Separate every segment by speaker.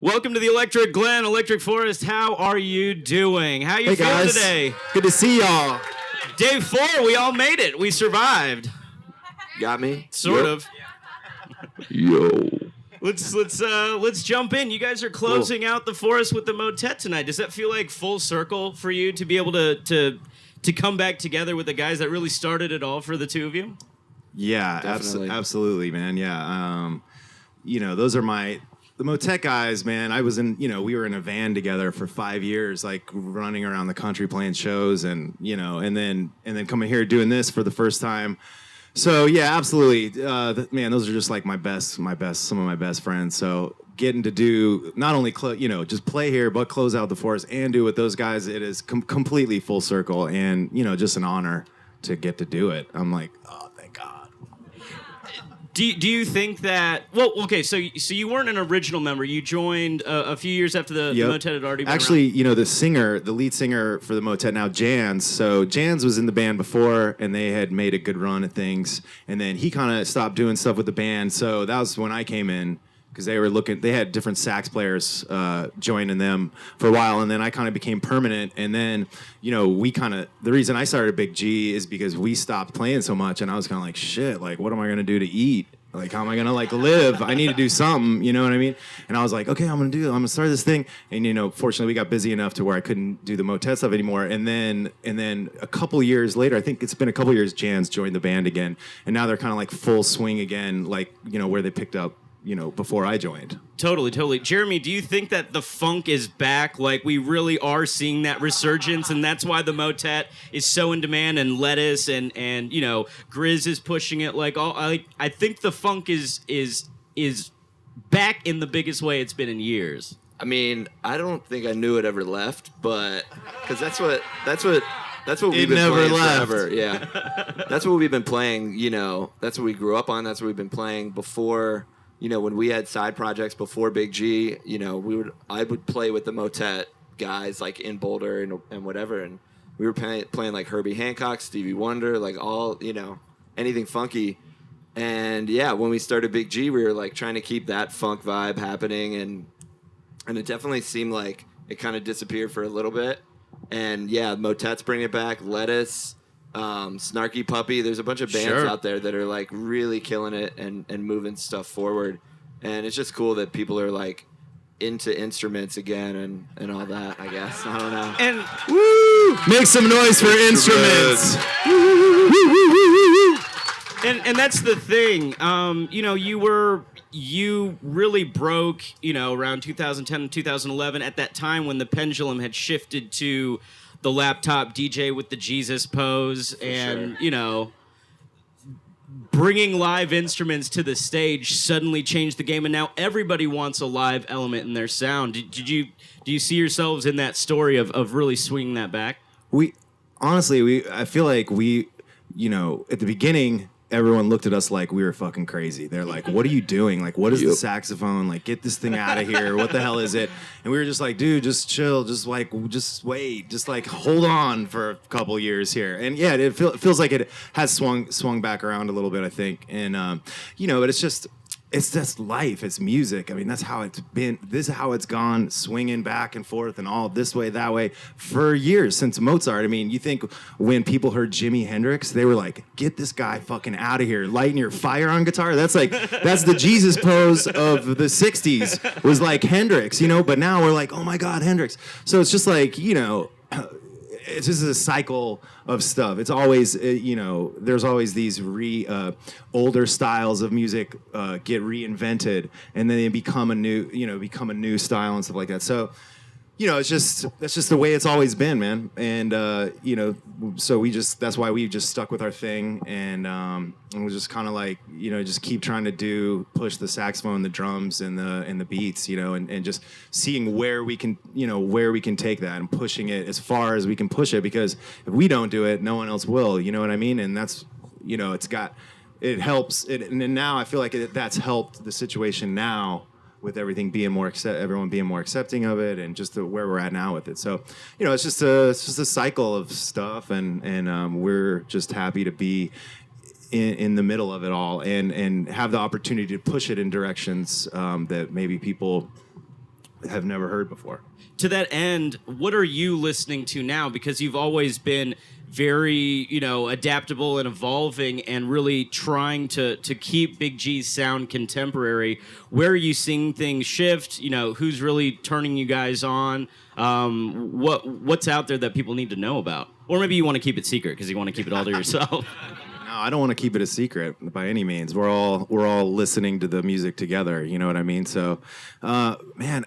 Speaker 1: Welcome to the Electric Glen, Electric Forest. How are you doing? How you
Speaker 2: Hey
Speaker 1: feeling
Speaker 2: guys,
Speaker 1: today?
Speaker 2: good to see y'all.
Speaker 1: Day 4, we all made it. We survived.
Speaker 2: Got me?
Speaker 1: Sort of.
Speaker 2: Yo.
Speaker 1: Let's jump in. You guys are closing out the forest with the Motet tonight. Does that feel like full circle for you to be able to come back together with the guys that really started it all for the two of you?
Speaker 2: Yeah, absolutely, man. Yeah. Those are the Motet guys, man. I was we were in a van together for 5 years, like running around the country playing shows and then coming here doing this for the first time. So yeah, absolutely. Man, those are just like some of my best friends. So getting to do not only just play here, but close out the forest and do with those guys, it is completely full circle and just an honor to get to do it. I'm like, oh, thank God.
Speaker 1: Do you think that? Well, okay. So you weren't an original member. You joined a few years after the Motet had already been
Speaker 2: actually
Speaker 1: around.
Speaker 2: The lead singer for the Motet now, Jans. So Jans was in the band before, and they had made a good run at things. And then he kind of stopped doing stuff with the band. So that was when I came in because they had different sax players joining them for a while, and then I kind of became permanent. And then the reason I started Big G is because we stopped playing so much, and I was kind of like, shit, like what am I gonna do to eat? Like, how am I going to, live? I need to do something, you know what I mean? And I was like, okay, I'm going to start this thing. And, fortunately, we got busy enough to where I couldn't do the Motet stuff anymore. And then a couple years later, I think it's been a couple years, Jans joined the band again. And now they're kind of like full swing again, where they picked up, before I joined.
Speaker 1: Totally. Jeremy, do you think that the funk is back? Like, we really are seeing that resurgence, and that's why the Motet is so in demand, and Lettuce and Grizz is pushing it. I think the funk is back in the biggest way it's been in years.
Speaker 3: I mean, I don't think I knew it ever left, but because that's what we've been playing forever. Yeah, that's what we've been playing. That's what we grew up on. That's what we've been playing before. When we had side projects before Big G, I would play with the Motet guys like in Boulder and whatever, and we were playing like Herbie Hancock, Stevie Wonder, like all anything funky. And yeah, when we started Big G, we were like trying to keep that funk vibe happening, and it definitely seemed like it kind of disappeared for a little bit. And yeah, Motet's bringing it back. Lettuce. Snarky Puppy. There's a bunch of bands out there that are like really killing it and moving stuff forward, and it's just cool that people are like into instruments again and all that. I guess I don't know.
Speaker 1: And
Speaker 2: make some noise for instruments.
Speaker 1: And that's the thing. You really broke around 2010 and 2011 at that time when the pendulum had shifted to the laptop DJ with the Jesus pose bringing live instruments to the stage suddenly changed the game, and now everybody wants a live element in their sound. Do you see yourselves in that story of really swinging that back?
Speaker 2: I feel like we at the beginning, everyone looked at us like we were fucking crazy. They're like, what are you doing? Like, what is the saxophone? Like, get this thing out of here. What the hell is it? And we were just like, dude, just chill. Just wait. Just like hold on for a couple years here. And yeah, it feels like it has swung back around a little bit, I think. And, but it's just life. It's music. I mean, that's how it's been. This is how it's gone, swinging back and forth and all this way, that way for years since Mozart. I mean, you think when people heard Jimi Hendrix, they were like, get this guy fucking out of here, lighting your fire on guitar. That's the Jesus pose of the 60s was like Hendrix, but now we're like, oh my God, Hendrix. So it's just like, it's just a cycle of stuff. It's always, there's always these older styles of music get reinvented, and then they become a new style and stuff like that. So, that's just the way it's always been, man. And so that's why we just stuck with our thing, and we just kind of like, just keep trying to push the saxophone, the drums, and the beats, and just seeing where we can take that and pushing it as far as we can push it, because if we don't do it, no one else will. You know what I mean? And that's, it helps. And now I feel like that's helped the situation now, with everything being everyone being more accepting of it, and just where we're at now with it. So, it's just a cycle of stuff, and we're just happy to be in the middle of it all, and have the opportunity to push it in directions that maybe people have never heard before.
Speaker 1: To that end, what are you listening to now? Because you've always been very, adaptable and evolving and really trying to keep Big G's sound contemporary. Where are you seeing things shift? Who's really turning you guys on? What's out there that people need to know about? Or maybe you want to keep it secret because you want to keep it all to yourself.
Speaker 2: No, I don't want to keep it a secret by any means. We're all listening to the music together. You know what I mean? So, man,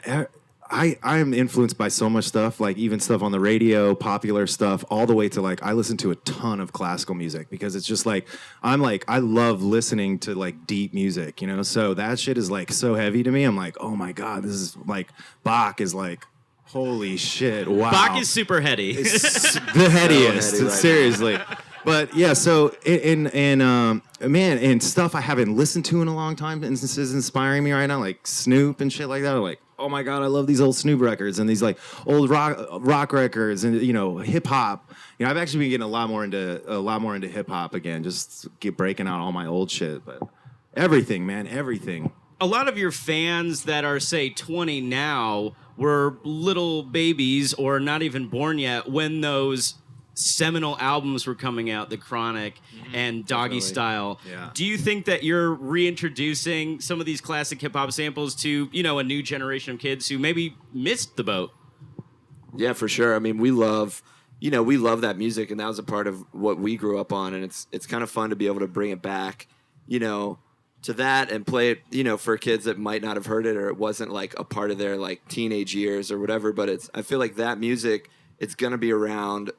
Speaker 2: I am influenced by so much stuff, like even stuff on the radio, popular stuff, all the way to like I listen to a ton of classical music because it's just like I love listening to like deep music, So that shit is like so heavy to me. I'm like, oh my god, this is like Bach is like. Holy shit! Wow,
Speaker 1: Bach is super heady.
Speaker 2: It's the headiest,
Speaker 3: heady, right?
Speaker 2: Seriously. But yeah, so and stuff I haven't listened to in a long time. This is inspiring me right now, like Snoop and shit like that. I'm like, oh my god, I love these old Snoop records and these like old rock records and hip hop. I've actually been getting a lot more into hip hop again, just breaking out all my old shit. But everything, man, everything.
Speaker 1: A lot of your fans that are, say, 20 now were little babies or not even born yet when those seminal albums were coming out, The Chronic and Doggy
Speaker 2: Definitely.
Speaker 1: Style.
Speaker 2: Yeah.
Speaker 1: Do you think that you're reintroducing some of these classic hip-hop samples to, a new generation of kids who maybe missed the boat?
Speaker 3: Yeah, for sure. I mean, we love that music, and that was a part of what we grew up on, and it's kind of fun to be able to bring it back, to that and play it, for kids that might not have heard it or it wasn't like a part of their like teenage years or whatever. But I feel like that music, it's going to be around,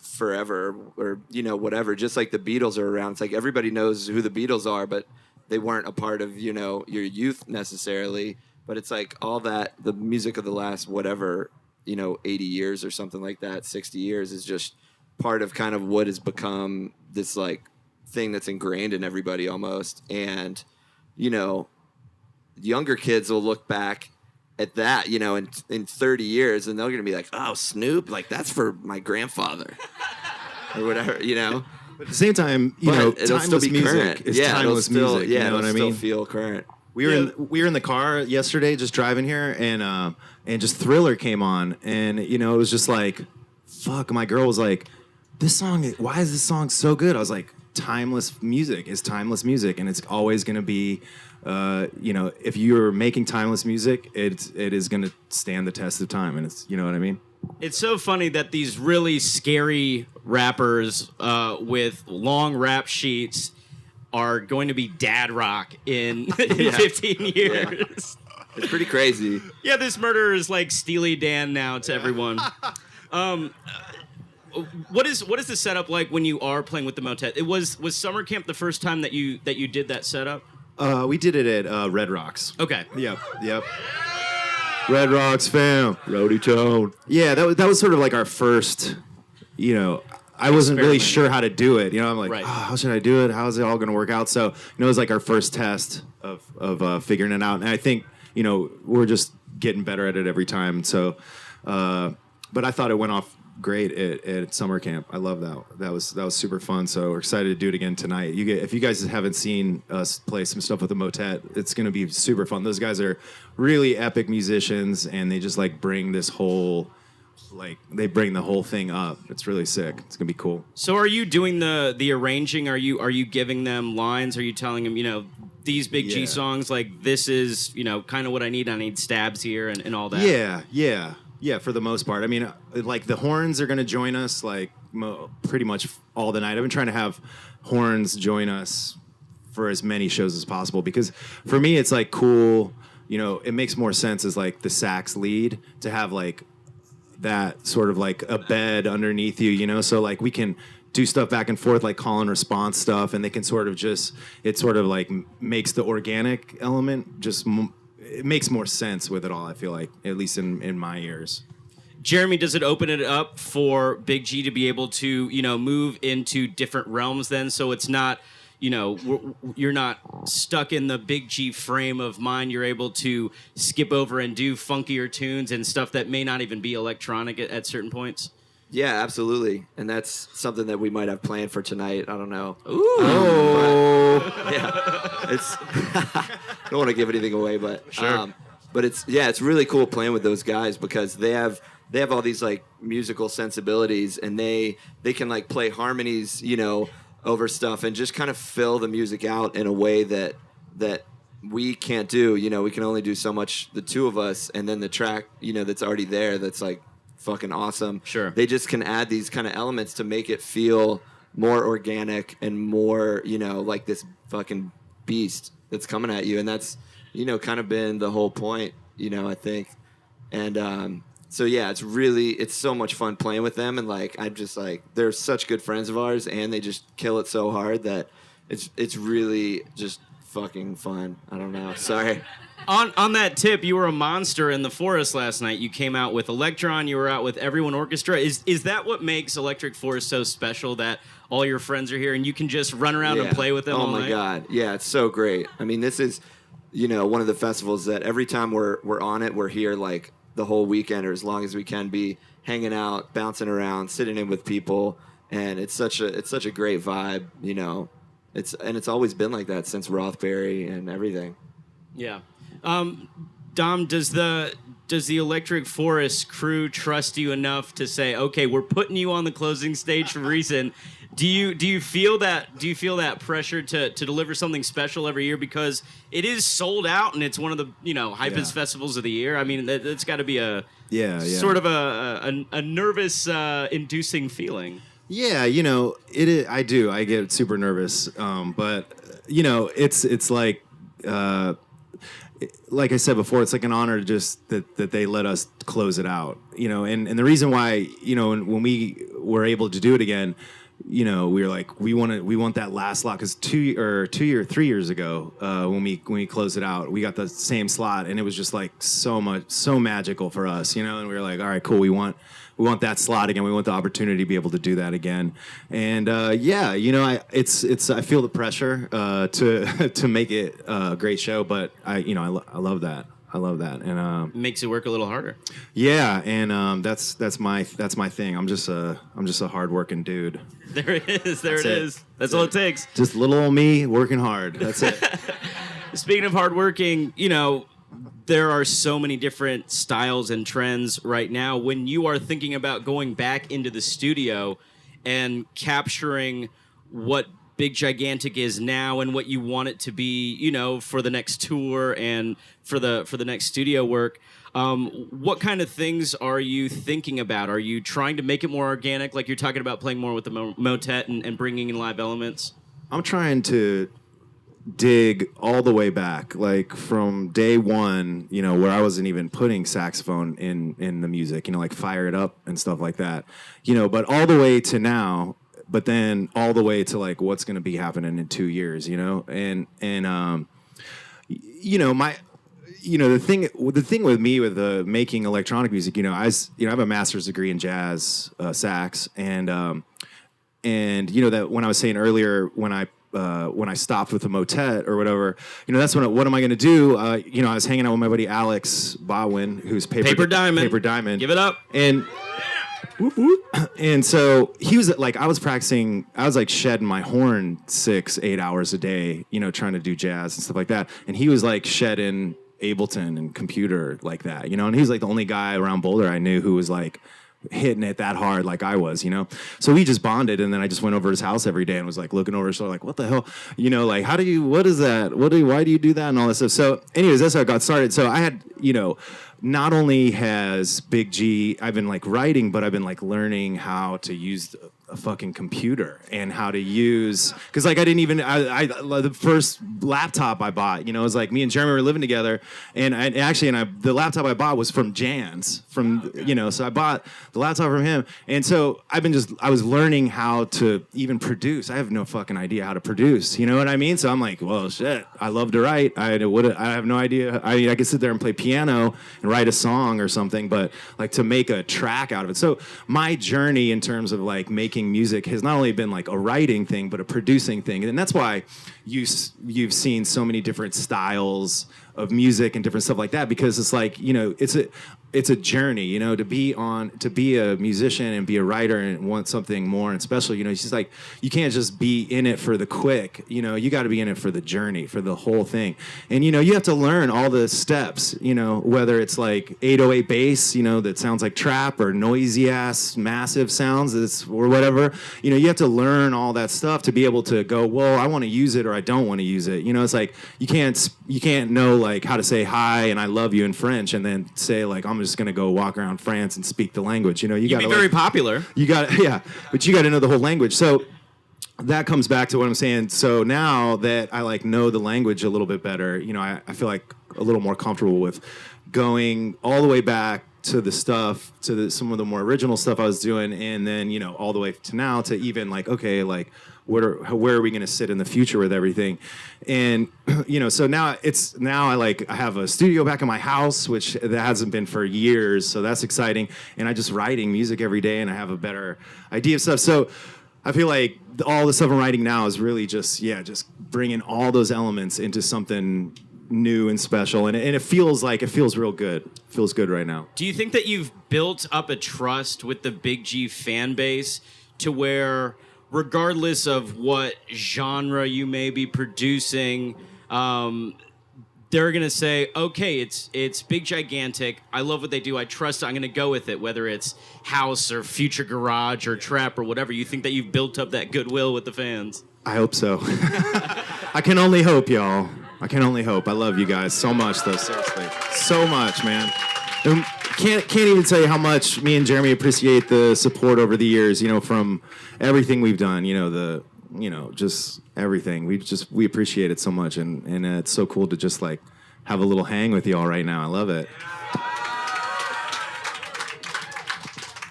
Speaker 3: forever or, whatever. Just like the Beatles are around. It's like everybody knows who the Beatles are, but they weren't a part of, your youth necessarily. But it's like all that, the music of the last, whatever, 80 years or something like that, 60 years is just part of kind of what has become this like thing that's ingrained in everybody almost. And younger kids will look back at that in 30 years and they're gonna be like, oh, Snoop, like that's for my grandfather or whatever.
Speaker 2: But at the same time,
Speaker 3: It'll
Speaker 2: timeless
Speaker 3: still be
Speaker 2: music
Speaker 3: current.
Speaker 2: is
Speaker 3: Yeah,
Speaker 2: timeless
Speaker 3: it'll still,
Speaker 2: music.
Speaker 3: yeah,
Speaker 2: You know what I
Speaker 3: it'll
Speaker 2: mean?
Speaker 3: still feel current.
Speaker 2: We were in the car yesterday, just driving here, and just Thriller came on, and it was just like, fuck. My girl was like, "This song, why is this song so good?" I was like, "Timeless music is timeless music, and it's always gonna be, if you're making timeless music, it is gonna stand the test of time, and it's, you know what I mean."
Speaker 1: It's so funny that these really scary rappers with long rap sheets are going to be dad rock in 15 years.
Speaker 3: Yeah. It's pretty crazy.
Speaker 1: Yeah, this murderer is like Steely Dan now to everyone. What is the setup like when you are playing with the Motet? Was summer camp the first time that you did that setup?
Speaker 2: We did it at Red Rocks.
Speaker 1: Okay.
Speaker 2: Yep. Red Rocks fam. Rowdy Town. Yeah, that was sort of like our first, I wasn't really sure how to do it. I'm like,
Speaker 1: Right.
Speaker 2: how should I do it? How is it all going to work out? So, it was like our first test of figuring it out. And I think, we're just getting better at it every time. So, but I thought it went off great at summer camp. I love that. That was super fun. So we're excited to do it again tonight. If you guys haven't seen us play some stuff with the Motet, it's going to be super fun. Those guys are really epic musicians, and they just like bring this whole. They bring the whole thing up. It's really sick. It's gonna be cool.
Speaker 1: So are you doing the arranging? Are you giving them lines? Are you telling them, these Big G songs, like this is, kind of what I need. I need stabs here and all that.
Speaker 2: Yeah. For the most part, I mean, like the horns are gonna join us like pretty much all the night. I've been trying to have horns join us for as many shows as possible because for me it's like cool. It makes more sense as like the sax lead to have like. That sort of like a bed underneath you, so like we can do stuff back and forth like call and response stuff, and they can sort of it sort of like makes the organic element it makes more sense with it all. I feel like, at least in my ears.
Speaker 1: Jeremy, does it open it up for Big G to be able to move into different realms then, so it's not you're not stuck in the Big G frame of mind. You're able to skip over and do funkier tunes and stuff that may not even be electronic at certain points.
Speaker 3: Yeah, absolutely. And that's something that we might have planned for tonight. I don't know.
Speaker 1: Ooh.
Speaker 3: Yeah. It's I don't want to give anything away, but
Speaker 1: sure.
Speaker 3: But it's really cool playing with those guys because they have all these like musical sensibilities, and they can like play harmonies, over stuff and just kind of fill the music out in a way that we can't do. We can only do so much, the two of us, and then the track, that's already there, that's like fucking awesome.
Speaker 1: Sure.
Speaker 3: They just can add these kind of elements to make it feel more organic and more, like this fucking beast that's coming at you. And that's, kind of been the whole point, I think. And so yeah, it's so much fun playing with them, and like I'm just like, they're such good friends of ours, and they just kill it so hard that it's really just fucking fun. I don't know. Sorry.
Speaker 1: On that tip, you were a monster in the forest last night. You came out with Electron. You were out with Everyone Orchestra. Is that what makes Electric Forest so special, that all your friends are here and you can just run around and play with them all night?
Speaker 3: Oh my God. Yeah, it's so great. I mean, this is, one of the festivals that every time we're on it, we're here like the whole weekend or as long as we can be, hanging out, bouncing around, sitting in with people, and it's such a great vibe, It's always been like that since Rothbury and everything.
Speaker 1: Yeah. Dom, does the Electric Forest crew trust you enough to say, okay, we're putting you on the closing stage for a reason? Do you feel that pressure to deliver something special every year, because it is sold out and it's one of the hypest festivals of the year? I mean, that's got to be a sort of a nervous inducing feeling.
Speaker 2: Yeah, it is, I do. I get super nervous, but it's like I said before, it's like an honor to just that they let us close it out, and the reason why, when we were able to do it again, we were like, we want that last slot, because 3 years ago, when we closed it out, we got the same slot, and it was just like so magical for us, and we were like, all right, cool, we want that slot again. We want the opportunity to be able to do that again. And I feel the pressure to make it a great show, but I love that. I love that, and
Speaker 1: makes it work a little harder.
Speaker 2: Yeah, and that's my thing. I'm just a hardworking dude.
Speaker 1: There it is. That's all it takes.
Speaker 2: Just little old me working hard. That's it.
Speaker 1: Speaking of hardworking, there are so many different styles and trends right now. When you are thinking about going back into the studio and capturing what Big Gigantic is now and what you want it to be, for the next tour and for the next studio work, what kind of things are you thinking about? Are you trying to make it more organic, like you're talking about playing more with the motet and bringing in live elements?
Speaker 2: I'm trying to dig all the way back, like from day one, where I wasn't even putting saxophone in the music, like Fire It Up and stuff like that, but all the way to now, but then all the way to like what's going to be happening in 2 years, and the thing with me with making electronic music, I have a master's degree in jazz sax, and that when I was saying earlier, when I stopped with the motet or whatever, that's what am I going to do? I was hanging out with my buddy Alex Bawin, who's Paper Diamond.
Speaker 1: Give it up.
Speaker 2: And whoop, whoop. And so he was like, I was practicing, I was like shedding my horn 6-8 hours a day, trying to do jazz and stuff like that. And he was like shedding Ableton and computer like that, and he was like the only guy around Boulder I knew who was like hitting it that hard like I was, So we just bonded, and then I just went over to his house every day and was like looking over his shoulder like, what the hell? Like, what is that? Why do you do that and all this stuff? So anyways, that's how it got started. So I had, not only has Big G, I've been like writing, but I've been like learning how to use a fucking computer and how to use, because like I didn't even, the first laptop I bought, it was like me and Jeremy were living together, and the laptop I bought was from Jan's, so I bought the laptop from him, and so I was learning how to even produce. I have no fucking idea how to produce, you know what I mean? So I'm like, well, shit, I love to write. I have no idea. I mean, I could sit there and play piano and write a song or something, but like to make a track out of it. So my journey in terms of like making music has not only been like a writing thing, but a producing thing. And that's why you've seen so many different styles of music and different stuff like that, because it's like, you know, it's a journey, you know, to be a musician and be a writer and want something more and special, you know. It's just like, you can't just be in it for the quick, you know, you got to be in it for the journey, for the whole thing. And, you know, you have to learn all the steps, you know, whether it's like 808 bass, you know, that sounds like trap, or noisy ass massive sounds or whatever. You know, you have to learn all that stuff to be able to go, well, I want to use it or I don't want to use it. You know, it's like, you can't know like how to say hi and I love you in French and then say like, I'm just going to go walk around France and speak the language. You know, you got to
Speaker 1: be very popular.
Speaker 2: You got but you got to know the whole language. So that comes back to what I'm saying. So now that I like know the language a little bit better, you know, I feel like a little more comfortable with going all the way back to the stuff, to some of the more original stuff I was doing, and then, you know, all the way to now to even like, okay, like where are we going to sit in the future with everything? And, you know, so now I have a studio back in my house, which that hasn't been for years. So that's exciting. And I just writing music every day and I have a better idea of stuff. So I feel like all the stuff I'm writing now is really just bringing all those elements into something new and special. And it feels real good. It feels good right now.
Speaker 1: Do you think that you've built up a trust with the Big G fan base to where, regardless of what genre you may be producing, they're going to say, okay, it's Big Gigantic. I love what they do. I trust it. I'm going to go with it, whether it's house or future garage or trap or whatever. You think that you've built up that goodwill with the fans?
Speaker 2: I hope so. I can only hope, y'all. I can only hope. I love you guys so much, though. Seriously. So much, man. And can't even tell you how much me and Jeremy appreciate the support over the years, you know, from everything we've done, you know, just everything. We appreciate it so much, and it's so cool to just like have a little hang with y'all right now. I love it.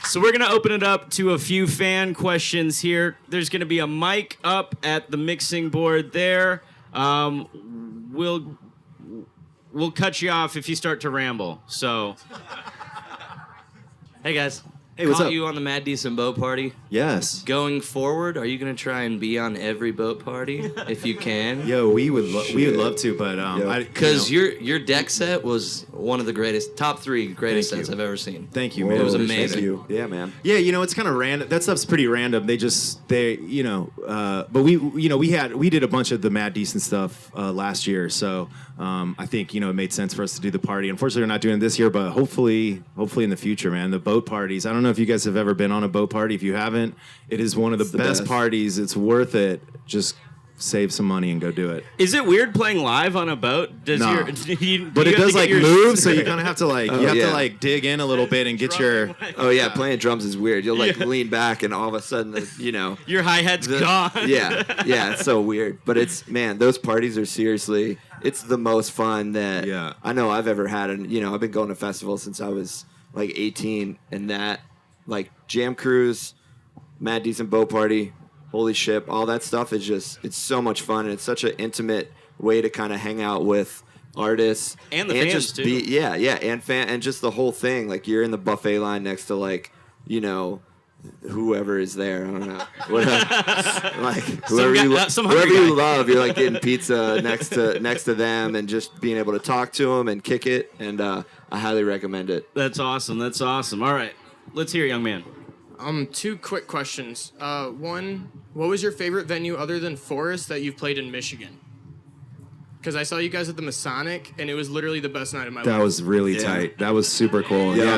Speaker 1: So we're going to open it up to a few fan questions here. There's going to be a mic up at the mixing board there. We'll cut you off if you start to ramble. So,
Speaker 4: hey guys,
Speaker 2: hey, what's
Speaker 4: caught
Speaker 2: up?
Speaker 4: You on the Mad Decent Boat Party.
Speaker 2: Yes.
Speaker 4: Going forward, are you gonna try and be on every boat party if you can?
Speaker 2: Yo, we would love to, but
Speaker 4: because your deck set was one of the top 3 greatest sets I've ever seen.
Speaker 2: Thank you, man.
Speaker 4: It was amazing.
Speaker 3: Thank you. Yeah, man.
Speaker 2: Yeah, you know, it's kind of random. That stuff's pretty random. You know, but we did a bunch of the Mad Decent stuff last year, so I think, you know, it made sense for us to do the party. Unfortunately, we're not doing it this year, but hopefully in the future, man. The boat parties. I don't know if you guys have ever been on a boat party. If you haven't, it is one of the best parties. It's worth it. Just save some money and go do it.
Speaker 1: Is it weird playing live on a boat?
Speaker 2: But it does like move, so you kind of have to like to like dig in a little bit and get your.
Speaker 3: Oh yeah, playing drums is weird. You'll like lean back and all of a sudden, you know,
Speaker 1: your hi-hat's gone.
Speaker 3: Yeah, it's so weird. But it's, man, those parties are seriously, it's the most fun that I know I've ever had. And, you know, I've been going to festivals since I was like 18, and that, like, Jam Cruise, Mad Decent Boat Party, Holy Ship, all that stuff is just, it's so much fun, and it's such an intimate way to kind of hang out with artists
Speaker 1: and the fans
Speaker 3: just
Speaker 1: too.
Speaker 3: And just the whole thing. Like, you're in the buffet line next to, like, you know, whoever is there, I don't know, like whoever you love, you're like getting pizza next to them, and just being able to talk to them and kick it, and I highly recommend it.
Speaker 1: That's awesome. All right, let's hear it, young man.
Speaker 5: 2 quick questions. One, what was your favorite venue other than Forest that you've played in Michigan? Because I saw you guys at the Masonic, and it was literally the best night of my life.
Speaker 2: That was really tight. That was super cool.
Speaker 5: Yeah,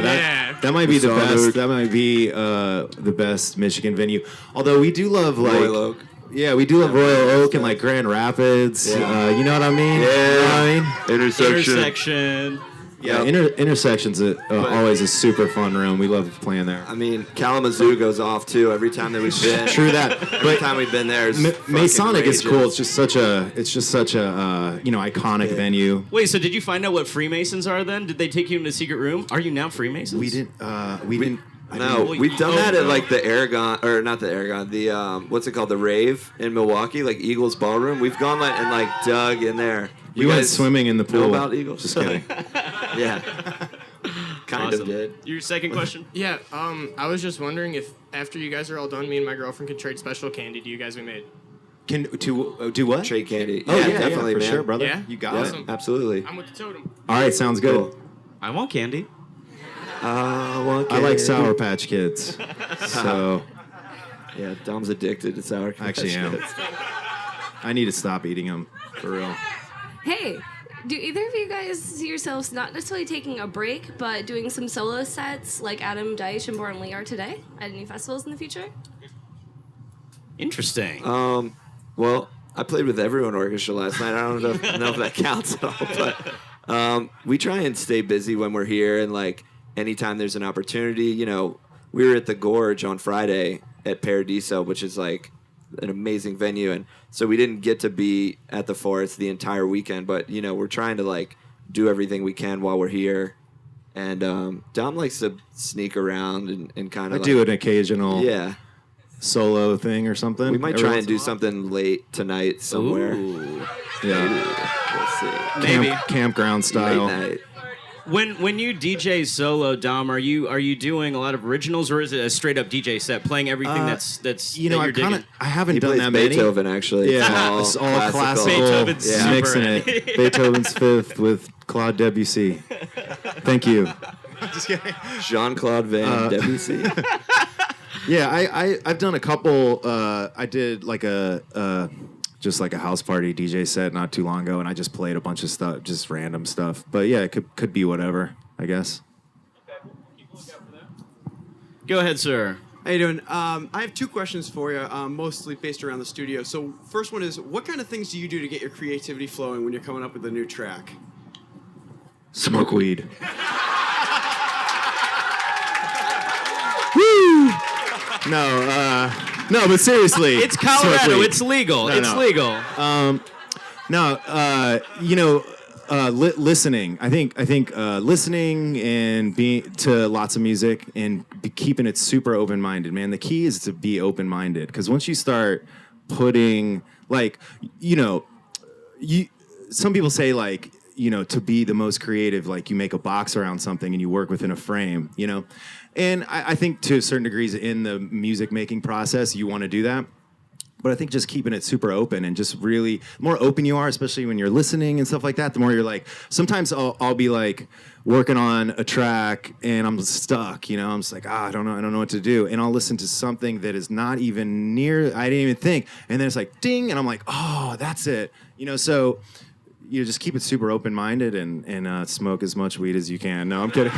Speaker 2: that might be the best. That might be the best Michigan venue. Although we do love like
Speaker 3: Royal Oak.
Speaker 2: Yeah, we do love Royal Oak and like Grand Rapids.
Speaker 3: Yeah.
Speaker 2: You know what I mean?
Speaker 3: Yeah.
Speaker 2: You know what I mean?
Speaker 1: Intersection.
Speaker 2: Yeah, Intersection's always a super fun room. We love playing there.
Speaker 3: I mean, Kalamazoo goes off too every time that we've been.
Speaker 2: True that.
Speaker 3: Every time we've been there,
Speaker 2: Masonic is cool. It's just such a iconic venue.
Speaker 1: Wait, so did you find out what Freemasons are then? Did they take you into a secret room? Are you now Freemasons?
Speaker 2: We didn't.
Speaker 3: No, we've done that at like the Aragon, or not the Aragon, the what's it called, the Rave in Milwaukee, like Eagles Ballroom. We've gone and like dug in there.
Speaker 2: You went swimming in the pool.
Speaker 3: Know about Eagles?
Speaker 2: Just kidding.
Speaker 3: Yeah. Kind
Speaker 1: awesome.
Speaker 3: of did.
Speaker 1: Your second question?
Speaker 5: Yeah, I was just wondering if after you guys are all done, me and my girlfriend could trade special candy to you guys we made.
Speaker 2: Do what?
Speaker 3: Trade candy.
Speaker 2: Oh yeah,
Speaker 3: definitely,
Speaker 2: for
Speaker 3: man.
Speaker 2: sure, brother.
Speaker 5: Yeah?
Speaker 2: You got
Speaker 5: Awesome.
Speaker 2: it.
Speaker 3: Absolutely.
Speaker 5: I'm with the totem.
Speaker 2: All right, sounds good.
Speaker 3: Cool.
Speaker 1: I want candy.
Speaker 2: I like Sour Patch Kids, so
Speaker 3: Yeah, Dom's addicted to Sour Patch
Speaker 2: actually am.
Speaker 3: Kids.
Speaker 2: I need to stop eating them for real.
Speaker 6: Hey, do either of you guys see yourselves not necessarily taking a break, but doing some solo sets like Adam Deitch and Born Lee are today at any festivals in the future?
Speaker 1: Interesting.
Speaker 3: Well, I played with Everyone Orchestra last night. I don't know if that counts at all, but we try and stay busy when we're here, and like anytime there's an opportunity, you know, we were at the Gorge on Friday at Paradiso, which is like an amazing venue, and so we didn't get to be at the Forest the entire weekend, but you know, we're trying to like do everything we can while we're here. And Dom likes to sneak around and kind
Speaker 2: I
Speaker 3: of
Speaker 2: do an occasional
Speaker 3: solo
Speaker 2: thing or something.
Speaker 3: We might try and do something late tonight somewhere.
Speaker 1: Ooh.
Speaker 2: Yeah,
Speaker 3: We'll see.
Speaker 1: Maybe.
Speaker 2: campground style.
Speaker 3: Late night.
Speaker 1: When you DJ solo, Dom, are you doing a lot of originals, or is it a straight up DJ set, playing everything that's
Speaker 2: You know,
Speaker 1: that you're digging?
Speaker 2: I haven't
Speaker 3: He
Speaker 2: done
Speaker 3: plays
Speaker 2: that many.
Speaker 3: Beethoven, actually.
Speaker 2: Yeah,
Speaker 3: It's
Speaker 2: it's all classical.
Speaker 1: Beethoven's
Speaker 3: Yeah.
Speaker 2: Mixing
Speaker 1: super
Speaker 2: it. Beethoven's Fifth with Claude Debussy. Thank you.
Speaker 3: Jean-Claude Van Debussy.
Speaker 2: Yeah, I've done a couple. I did like just like a house party DJ set not too long ago, and I just played a bunch of stuff, just random stuff. But yeah, it could be whatever, I guess.
Speaker 1: Go ahead, sir.
Speaker 7: How you doing? I have two questions for you, mostly based around the studio. So first one is, what kind of things do you do to get your creativity flowing when you're coming up with a new track?
Speaker 2: Smoke weed. Woo! No, but seriously,
Speaker 1: It's
Speaker 2: smoke
Speaker 1: Colorado.
Speaker 2: weed.
Speaker 1: It's legal.
Speaker 2: No,
Speaker 1: It's
Speaker 2: no.
Speaker 1: legal.
Speaker 2: Listening. I think listening and being to lots of music and keeping it super open minded. Man, the key is to be open minded, because once you start putting some people say like, to be the most creative, like you make a box around something and you work within a frame, And I think to certain degrees in the music making process, you want to do that. But I think just keeping it super open and just really, the more open you are, especially when you're listening and stuff like that, the more you're like, sometimes I'll be like working on a track and I'm stuck, I'm just like, I don't know what to do. And I'll listen to something that is not even near, I didn't even think. And then it's like, ding, and I'm like, oh, that's it. So just keep it super open-minded and smoke as much weed as you can. No, I'm kidding.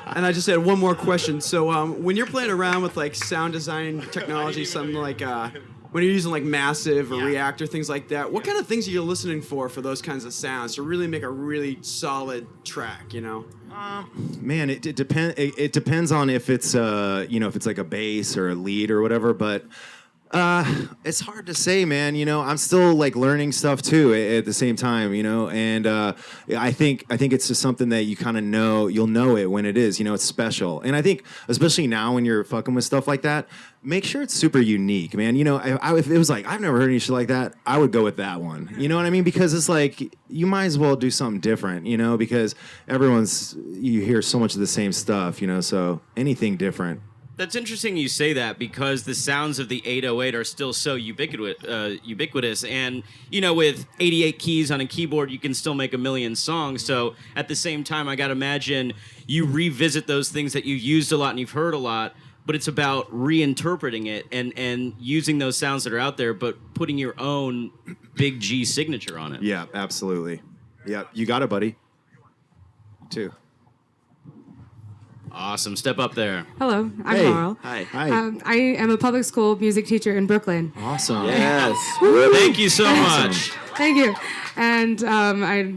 Speaker 7: And I just had one more question. So when you're playing around with like sound design technology, something like when you're using like Massive or Reactor, things like that, what kind of things are you listening for those kinds of sounds to really make a really solid track,
Speaker 2: Man, it depends. It depends on if it's if it's like a bass or a lead or whatever. But it's hard to say, man. I'm still like learning stuff too at the same time. And I think it's just something that you kind of know. You'll know it when it is. It's special. And I think especially now when you're fucking with stuff like that, make sure it's super unique, man. If it was like I've never heard any shit like that, I would go with that one. You know what I mean? Because it's like you might as well do something different. Because you hear so much of the same stuff. So anything different.
Speaker 1: That's interesting you say that, because the sounds of the 808 are still so ubiquitous. And, with 88 keys on a keyboard, you can still make a million songs. So at the same time, I got to imagine you revisit those things that you used a lot and you've heard a lot, but it's about reinterpreting it and using those sounds that are out there, but putting your own big G signature on it.
Speaker 2: Yeah, absolutely. Yeah, you got it, buddy. Too.
Speaker 1: Awesome. Step up there.
Speaker 8: Hello, I'm
Speaker 2: Hey.
Speaker 8: Laurel.
Speaker 3: Hi.
Speaker 8: I am a public school music teacher in Brooklyn.
Speaker 2: Awesome.
Speaker 3: Yes.
Speaker 1: Thank you so much.
Speaker 8: Thank you. And I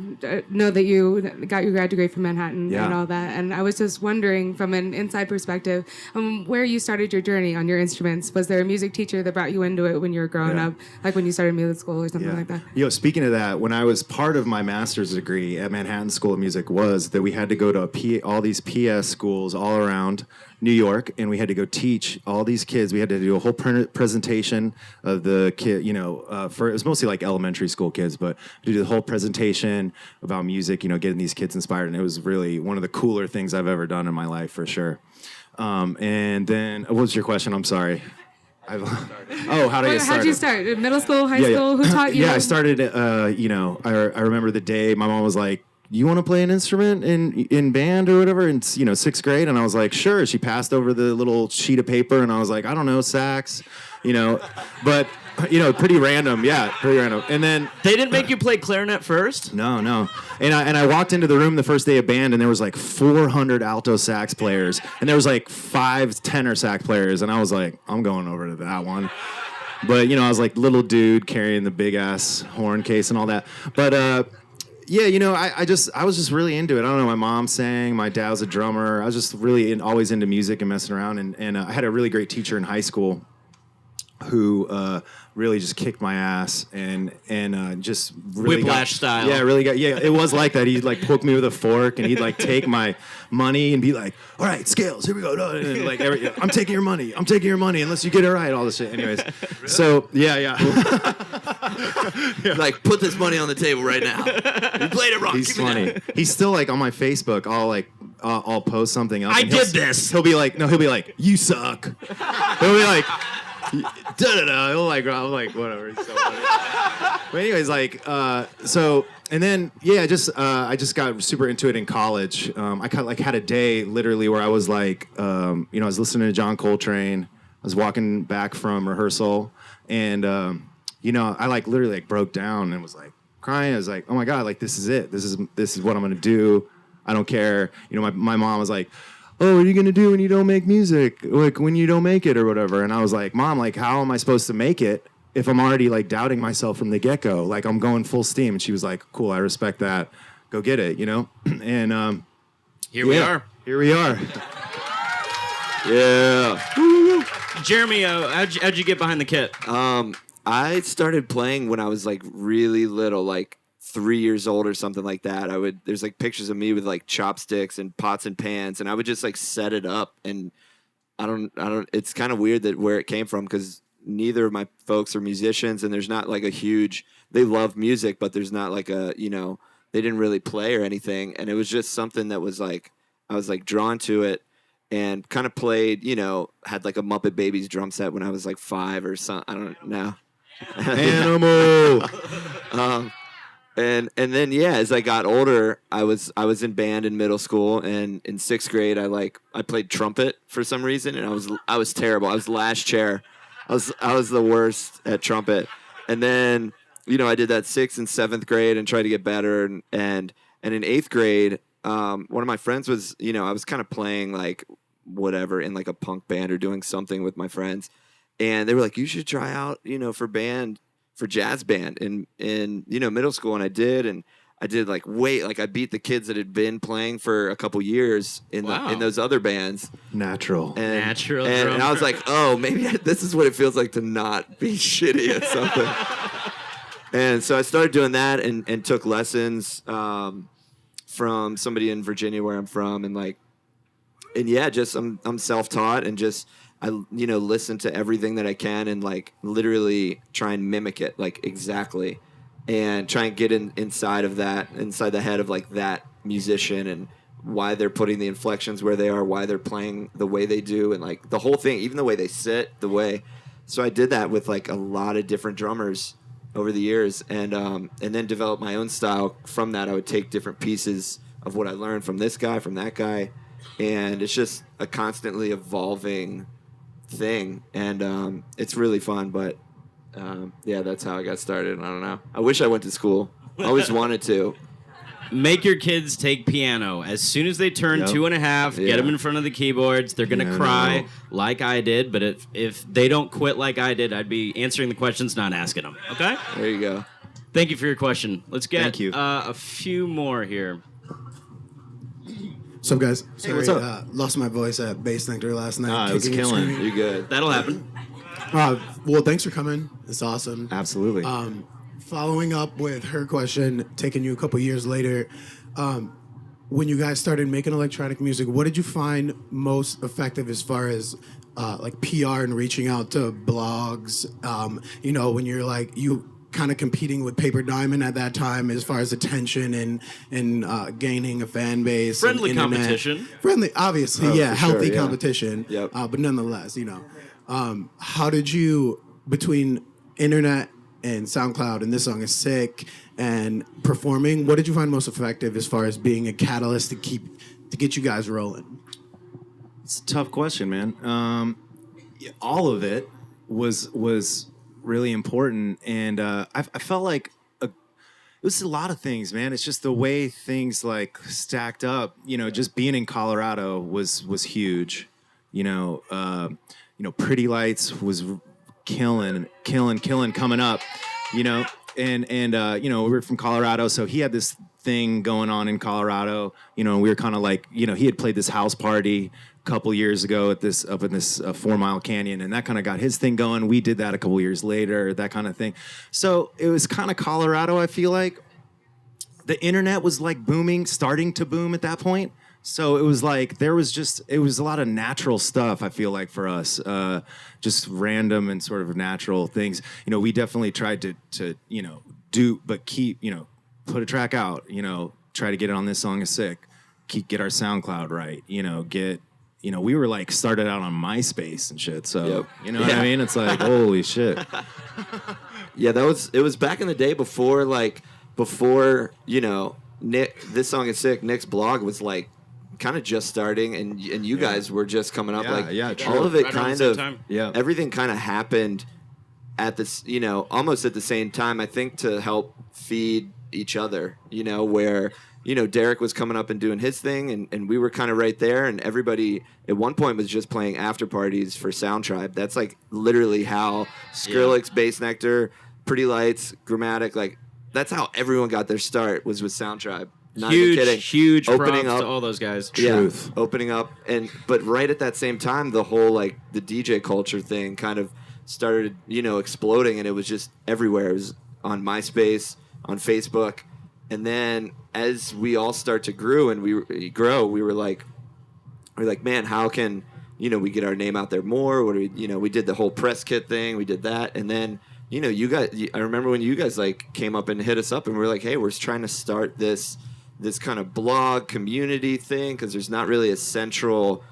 Speaker 8: know that you got your grad degree from Manhattan
Speaker 2: Yeah.
Speaker 8: and all that. And I was just wondering, from an inside perspective, where you started your journey on your instruments. Was there a music teacher that brought you into it when you were growing
Speaker 2: Yeah.
Speaker 8: up, like when you started music school or something like that?
Speaker 2: Speaking of that, when I was part of my master's degree at Manhattan School of Music was that we had to go to all these PS schools all around New York, and we had to go teach all these kids. We had to do a whole presentation of the kid, it was mostly like elementary school kids, but to do the whole presentation about music, getting these kids inspired. And it was really one of the cooler things I've ever done in my life, for sure. And then, what was your question? I'm sorry. How did I get started?
Speaker 8: How'd you start? In middle school, high school? Who taught you?
Speaker 2: Yeah, I started. I remember the day my mom was like, "You want to play an instrument in band or whatever?" In 6th grade, and I was like, "Sure." She passed over the little sheet of paper, and I was like, "I don't know, sax," but pretty random. Yeah, pretty random. And then
Speaker 1: they didn't make you play clarinet first?
Speaker 2: No. And I walked into the room the first day of band, and there was like 400 alto sax players, and there was like 5 tenor sax players, and I was like, I'm going over to that one. But I was like little dude carrying the big ass horn case and all that. But I was just really into it. I don't know. My mom sang. My dad was a drummer. I was just really always into music and messing around. And I had a really great teacher in high school who really just kicked my ass and just really
Speaker 1: Whiplash style.
Speaker 2: Yeah, really got. Yeah, it was like that. He'd like poke me with a fork and he'd like take my money and be like, "All right, scales, here we go." And like, I'm taking your money. I'm taking your money unless you get it right. All this shit. Anyways, so yeah.
Speaker 3: Like, put this money on the table right now. You played it wrong.
Speaker 2: He's funny. He's still like on my Facebook. I'll post something else.
Speaker 1: I did this.
Speaker 2: He'll be like, you suck. He'll be like, da-da-da. He'll like, I'm like, whatever. It's so funny. But anyways, and then I just got super into it in college. I had a day literally where I was like, I was listening to John Coltrane. I was walking back from rehearsal, and I like literally like broke down and was like crying. I was like, oh my God, like this is it. This is what I'm gonna do. I don't care. My mom was like, oh, what are you going to do when you don't make music? Like when you don't make it or whatever. And I was like, Mom, like how am I supposed to make it if I'm already like doubting myself from the get-go? Like I'm going full steam. And she was like, cool, I respect that. Go get it, And
Speaker 1: here we are.
Speaker 2: Here we are.
Speaker 3: Yeah.
Speaker 1: Jeremy, how'd you get behind the kit?
Speaker 3: I started playing when I was like really little, like 3 years old or something like that. There's like pictures of me with like chopsticks and pots and pans, and I would just like set it up. And I don't, it's kind of weird that where it came from, because neither of my folks are musicians, and there's not like they love music, but there's not like they didn't really play or anything. And it was just something that was like, I was like drawn to it and kind of played, had like a Muppet Babies drum set when I was like 5 or something. I don't know.
Speaker 2: Animal.
Speaker 3: And then as I got older, I was in band in middle school, and in 6th grade I played trumpet for some reason, and I was terrible. I was last chair. I was the worst at trumpet. And then I did that 6th and 7th grade and tried to get better, and in 8th grade, one of my friends was I was kind of playing like whatever in like a punk band or doing something with my friends, and they were like, you should try out for jazz band in middle school. And I did I beat the kids that had been playing for a couple years in those other bands.
Speaker 2: Natural.
Speaker 3: And I was like, oh, maybe this is what it feels like to not be shitty at something. And so I started doing that and took lessons from somebody in Virginia where I'm from, and I'm self-taught, and just I listen to everything that I can and like literally try and mimic it like exactly, and try and get inside the head of like that musician, and why they're putting the inflections where they are, why they're playing the way they do, and like the whole thing, even the way they sit, so I did that with like a lot of different drummers over the years, and then developed my own style from that. I would take different pieces of what I learned from this guy, from that guy, and it's just a constantly evolving thing, and it's really fun. But that's how I got started. I don't know. I wish I went to school. I always wanted to.
Speaker 1: Make your kids take piano. As soon as they turn 2.5, get them in front of the keyboards. They're going to cry like I did, but if they don't quit like I did, I'd be answering the questions, not asking them. Okay?
Speaker 3: There you go.
Speaker 1: Thank you for your question. Let's get
Speaker 2: Thank you.
Speaker 1: A few more here.
Speaker 9: What's up, guys? Sorry,
Speaker 2: what's up?
Speaker 9: Lost my voice at Bass Nectar last night.
Speaker 2: It was
Speaker 9: kicking and
Speaker 2: killing.
Speaker 9: screaming.
Speaker 3: You good?
Speaker 1: That'll happen.
Speaker 9: Well, thanks for coming. It's awesome.
Speaker 2: Absolutely.
Speaker 9: Following up with her question, taking you a couple years later, when you guys started making electronic music, what did you find most effective as far as like PR and reaching out to blogs? When you're like you kind of competing with Paper Diamond at that time as far as attention and gaining a fan base.
Speaker 1: Friendly
Speaker 9: and internet.
Speaker 1: competition.
Speaker 9: Friendly, obviously,
Speaker 3: Oh,
Speaker 9: yeah,
Speaker 3: for sure,
Speaker 9: healthy
Speaker 3: yeah.
Speaker 9: competition.
Speaker 3: Yep.
Speaker 9: But nonetheless, How did you, between internet and SoundCloud and This Song Is Sick and performing, what did you find most effective as far as being a catalyst to get you guys rolling?
Speaker 2: It's a tough question, man. All of it was really important, and I felt like it was a lot of things, man. It's just the way things like stacked up. Just being in Colorado was huge. Pretty Lights was killing coming up. And we were from Colorado, so he had this thing going on in Colorado. We were kind of like, he had played this house party a couple years ago up in this 4 Mile Canyon, and that kind of got his thing going. We did that a couple years later, that kind of thing. So it was kind of Colorado. I feel like the internet was like starting to boom at that point. So it was like it was a lot of natural stuff, I feel like, for us, just random and sort of natural things. We definitely tried to do, but keep, put a track out, try to get it on This Song Is Sick, get our SoundCloud right, we were like started out on MySpace and shit. So,
Speaker 3: Yep.
Speaker 2: What I mean? It's like, holy shit.
Speaker 3: Yeah, it was back in the day before Nick, This Song Is Sick, Nick's blog was like kind of just starting, and you guys were just coming up. All of it
Speaker 1: right
Speaker 3: kind of,
Speaker 2: Yeah.
Speaker 3: everything kind of happened at this, almost at the same time, I think, to help feed each other, where, Derek was coming up and doing his thing, and we were kind of right there, and everybody at one point was just playing after parties for Sound Tribe. That's like literally how Skrillex, Bass Nectar, Pretty Lights, Grammatic, like that's how everyone got their start, was with Sound Tribe. Not even kidding.
Speaker 1: Huge
Speaker 3: Opening
Speaker 1: props
Speaker 3: up,
Speaker 1: to all those guys.
Speaker 2: Truth.
Speaker 3: Opening up, but right at that same time, the whole like the DJ culture thing kind of started, exploding, and it was just everywhere. It was on MySpace, on Facebook, and then as we all start to grow, we were like, man, how can we get our name out there more? What do we did the whole press kit thing, we did that, and then you guys, I remember when you guys like came up and hit us up, and we were like, hey, we're trying to start this kind of blog community thing, because there's not really a central,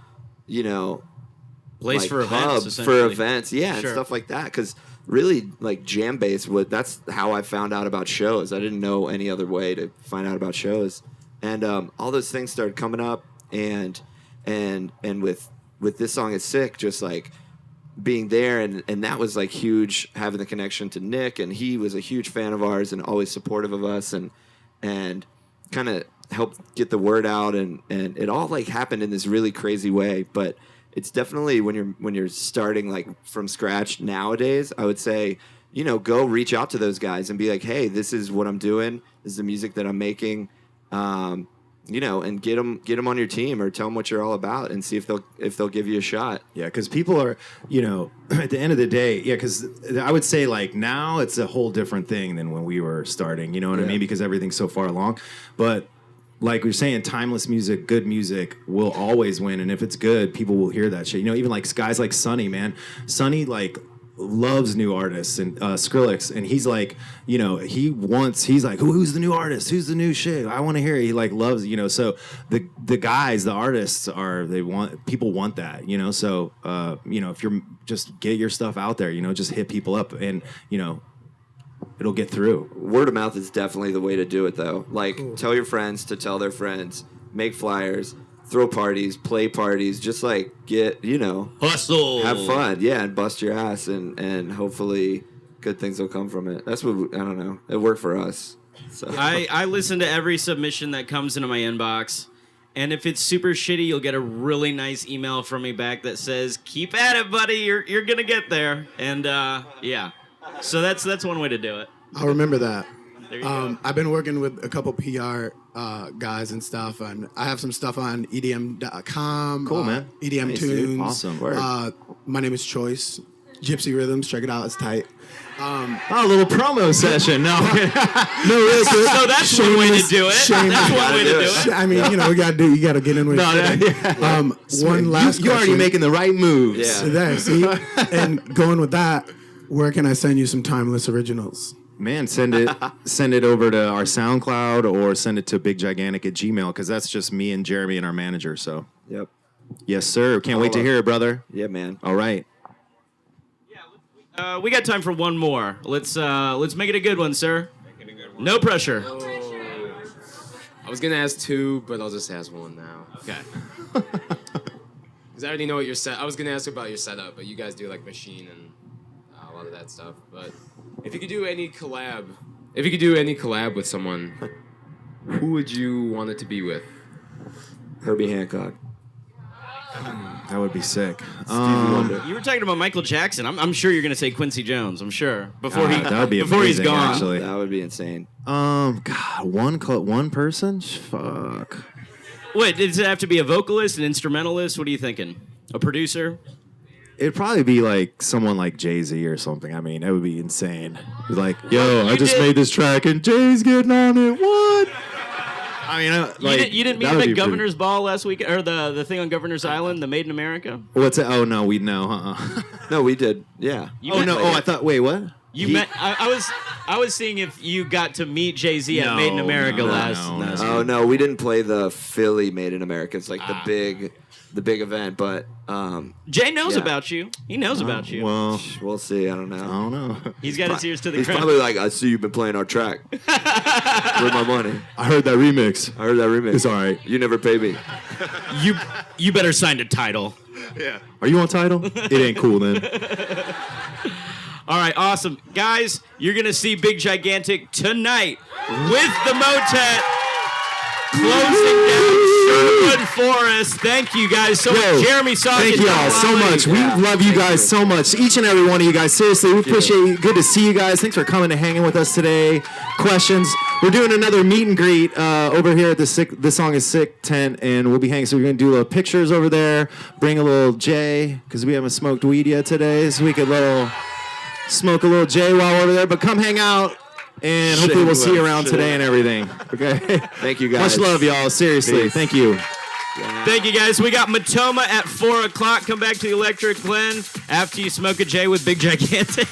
Speaker 1: Place
Speaker 3: like
Speaker 1: for
Speaker 3: hub
Speaker 1: events,
Speaker 3: for events,
Speaker 1: Sure.
Speaker 3: and stuff like that. Because really, like Jambase, that's how I found out about shows. I didn't know any other way to find out about shows, and all those things started coming up, and with This Song Is Sick, just like being there, and that was like huge, having the connection to Nick, and he was a huge fan of ours and always supportive of us, and kind of helped get the word out, and it all like happened in this really crazy way. But it's definitely when you're starting like from scratch nowadays, I would say, go reach out to those guys and be like, hey, this is what I'm doing, this is the music that I'm making, and get them on your team, or tell them what you're all about, and see if they'll give you a shot.
Speaker 2: Yeah, because people are, at the end of the day, because I would say like now it's a whole different thing than when we were starting, you know what I mean? Because everything's so far along. But like we're saying, timeless music, good music will always win. And if it's good, people will hear that shit. Even like guys like Sonny, man. Sonny like loves new artists, and Skrillex, and he's like, he's like, who's the new artist? Who's the new shit? I want to hear it. He like loves, so the guys, the artists people want that, so, if you're just get your stuff out there, just hit people up, and, it'll get through.
Speaker 3: Word of mouth is definitely the way to do it, though. Like, tell your friends to tell their friends, make flyers, throw parties, play parties, just like get,
Speaker 1: Hustle.
Speaker 3: have fun, and bust your ass, and hopefully good things will come from it. That's what, I don't know. It worked for us. So.
Speaker 1: I listen to every submission that comes into my inbox, and if it's super shitty, you'll get a really nice email from me back that says, keep at it, buddy, you're gonna get there. And yeah. So that's one way to do it.
Speaker 9: I'll remember that.
Speaker 1: There you go.
Speaker 9: I've been working with a couple PR guys and stuff, and I have some stuff on EDM.com.
Speaker 2: Cool, man.
Speaker 9: EDM
Speaker 2: Nice, dude.
Speaker 9: Tunes.
Speaker 2: Awesome.
Speaker 9: My name is Choice. Gypsy Rhythms. Check it out. It's tight.
Speaker 2: A little promo session. No,
Speaker 9: really good.
Speaker 1: So that's one way to do it. That's one way to do it.
Speaker 9: I mean, you got to get in with it. One last
Speaker 2: You're already
Speaker 9: question.
Speaker 2: making the right moves.
Speaker 3: Yeah.
Speaker 9: There, see? And going with that, where can I send you some timeless originals?
Speaker 2: Man, send it over to our SoundCloud, or send it to biggigantic@gmail.com, because that's just me and Jeremy and our manager. So,
Speaker 3: Yep.
Speaker 2: yes, sir. Can't wait to hear it, brother.
Speaker 3: Yeah, man.
Speaker 2: All right.
Speaker 1: We got time for one more. Let's make it a good one, sir. No pressure.
Speaker 10: I was gonna ask two, but I'll just ask one now. Okay. Because I already know what your set. I was gonna ask about your setup, but you guys do like machine and a lot of that stuff. But if you could do any collab with someone, who would you want it to be with?
Speaker 3: Herbie Hancock.
Speaker 2: That would be sick.
Speaker 1: You were talking about Michael Jackson. I'm sure you're going to say Quincy Jones. I'm sure before
Speaker 2: that would be
Speaker 1: before
Speaker 2: amazing,
Speaker 1: he's gone.
Speaker 2: Actually,
Speaker 3: That would be insane.
Speaker 2: God, one person. Fuck.
Speaker 1: Wait, does it have to be a vocalist, an instrumentalist? What are you thinking? A producer?
Speaker 2: It'd probably be like someone like Jay-Z or something. I mean, it would be insane. Be like, yo, I just made this track and Jay's getting on it. What? I mean, like,
Speaker 1: you didn't meet him at Governor's Ball last week, or the thing on Governor's Island, the Made in America?
Speaker 2: What's it? Oh no, we know.
Speaker 3: No, we did. Yeah.
Speaker 2: I thought. Wait, what?
Speaker 1: You met. I was seeing if you got to meet Jay-Z at Made in America last.
Speaker 3: Oh no, we didn't play the Philly Made in America. It's like the big event, but
Speaker 1: Jay knows about you. He knows about you.
Speaker 2: Well,
Speaker 3: we'll see. I don't know.
Speaker 1: He's got his ears to the
Speaker 3: He's
Speaker 1: ground.
Speaker 3: probably like, I see you've been playing our track. Where's my money?
Speaker 2: I heard that remix. It's all right.
Speaker 3: You never pay me.
Speaker 1: You better sign to Tidal.
Speaker 2: Yeah. Are you on Tidal? It ain't cool then.
Speaker 1: All right, awesome. Guys, you're going to see Big Gigantic tonight with the Motet closing down Sherwood Forest. Thank you guys so much. Jeremy Salken.
Speaker 2: Thank you all so much. We love you guys so much. Each and every one of you guys. Seriously, we appreciate you. Good to see you guys. Thanks for coming and hanging with us today. Questions. We're doing another meet and greet over here at the Song is Sick tent, and we'll be hanging. So we're going to do little pictures over there. Bring a little J, because we haven't smoked weed yet today, so we could smoke a little J while we're over there. But come hang out. And hopefully we'll see you around today and everything. Okay.
Speaker 3: Thank you guys.
Speaker 2: Much love, y'all. Seriously.
Speaker 3: Peace.
Speaker 2: Thank you.
Speaker 1: Thank you, guys. We got Matoma at 4 o'clock. Come back to the Electric Glen after you smoke a J with Big Gigantic.